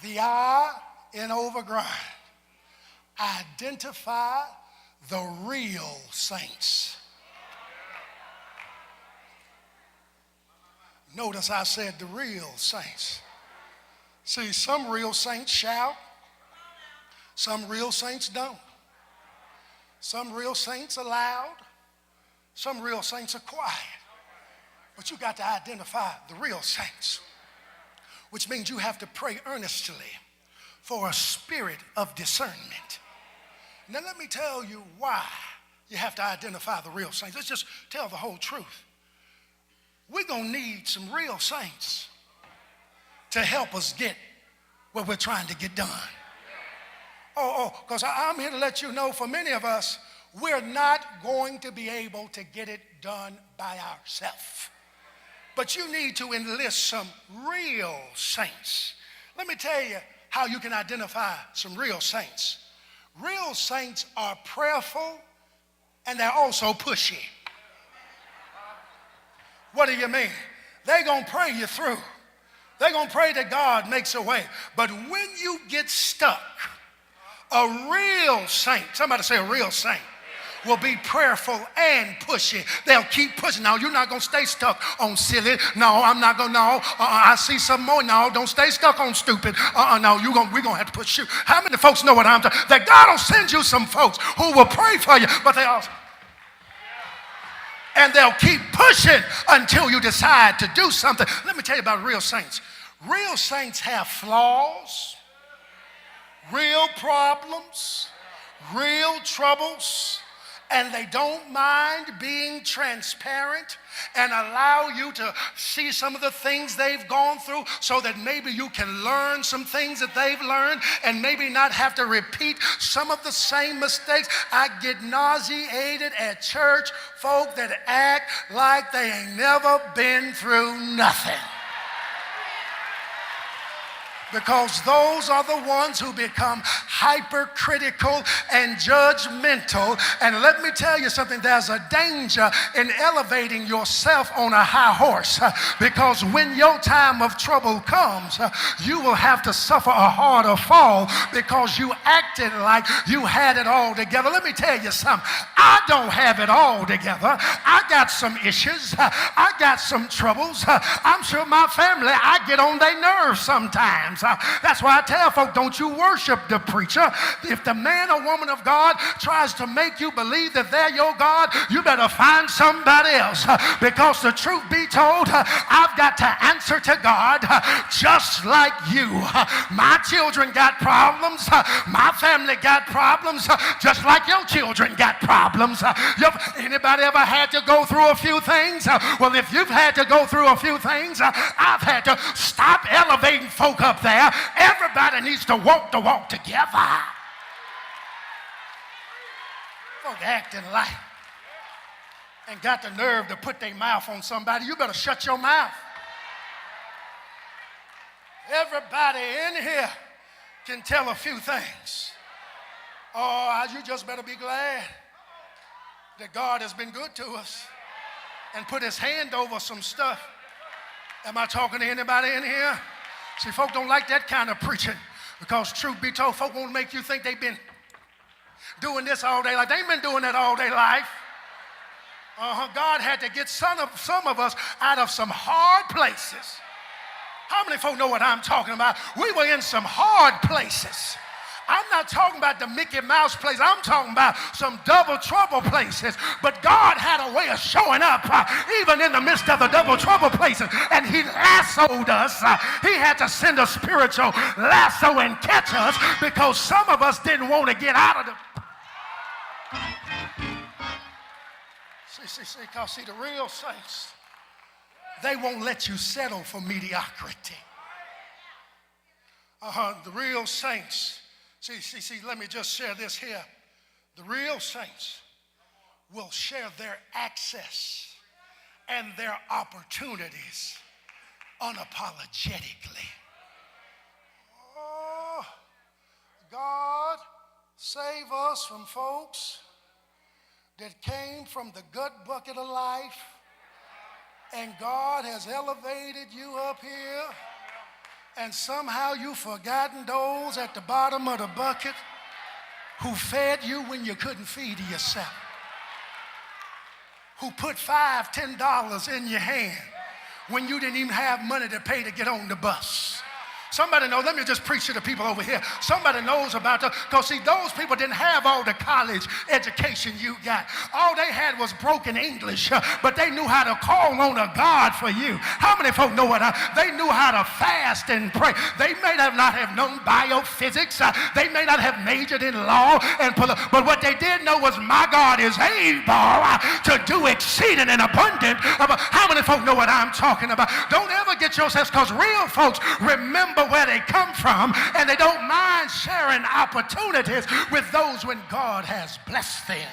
The I in OverGrind. Identify the real saints. Notice I said the real saints. See, some real saints shout. Some real saints don't. Some real saints are loud. Some real saints are quiet. But you got to identify the real saints, which means you have to pray earnestly for a spirit of discernment. Now let me tell you why you have to identify the real saints. Let's just tell the whole truth. We're going to need some real saints to help us get what we're trying to get done. Because I'm here to let you know, for many of us, we're not going to be able to get it done by ourselves. But you need to enlist some real saints. Let me tell you how you can identify some real saints. Real saints are prayerful and they're also pushy. What do you mean? They're going to pray you through. They're going to pray that God makes a way. But when you get stuck, a real saint, somebody say a real saint, will be prayerful and pushy. They'll keep pushing. Now, you're not going to stay stuck on silly. No, I'm not going to. No, I see some more. No, don't stay stuck on stupid. No, we're going to have to push you. How many folks know what I'm talking about? That God will send you some folks who will pray for you, but they also, and they'll keep pushing until you decide to do something. Let me tell you about real saints. Real saints have flaws, real problems, real troubles, and they don't mind being transparent and allow you to see some of the things they've gone through so that maybe you can learn some things that they've learned and maybe not have to repeat some of the same mistakes. I get nauseated at church folk that act like they ain't never been through nothing. Because those are the ones who become hypercritical and judgmental. And let me tell you something, there's a danger in elevating yourself on a high horse. Because when your time of trouble comes, you will have to suffer a harder fall because you acted like you had it all together. Let me tell you something, I don't have it all together. I got some issues. I got some troubles. I'm sure my family, I get on their nerves sometimes. That's why I tell folk, don't you worship the preacher. If the man or woman of God tries to make you believe that they're your God, you better find somebody else. Because the truth be told, I've got to answer to God just like you. My children got problems. My family got problems. Just like your children got problems. Anybody ever had to go through a few things? Well, if you've had to go through a few things, I've had to stop elevating folk up there. Everybody needs to walk the walk together. Folk acting like and got the nerve to put their mouth on somebody. You better shut your mouth. Everybody in here can tell a few things. Oh, you just better be glad that God has been good to us and put his hand over some stuff. Am I talking to anybody in here? See, folk don't like that kind of preaching because truth be told, folk won't make you think they've been doing this all day life. They ain't been doing that all day life. God had to get some of us out of some hard places. How many folk know what I'm talking about? We were in some hard places. I'm not talking about the Mickey Mouse place. I'm talking about some double trouble places. But God had a way of showing up even in the midst of the double trouble places. And he lassoed us. He had to send a spiritual lasso and catch us because some of us didn't want to get out of the... See, the real saints, they won't let you settle for mediocrity. The real saints... See, let me just share this here. The real saints will share their access and their opportunities unapologetically. Oh, God, save us from folks that came from the gut bucket of life, and God has elevated you up here And somehow you've forgotten those at the bottom of the bucket who fed you when you couldn't feed yourself, who put $5, $10 in your hand when you didn't even have money to pay to get on the bus. Somebody knows, let me just preach to the people over here. Somebody knows about that, because see, those people didn't have all the college education you got. All they had was broken English, but they knew how to call on a God for you. How many folk know what? They knew how to fast and pray. They may not have known biophysics. They may not have majored in law, but what they did know was my God is able to do exceeding and abundant. How many folk know what I'm talking about? Don't ever get yourselves, because real folks remember where they come from, and they don't mind sharing opportunities with those when God has blessed them.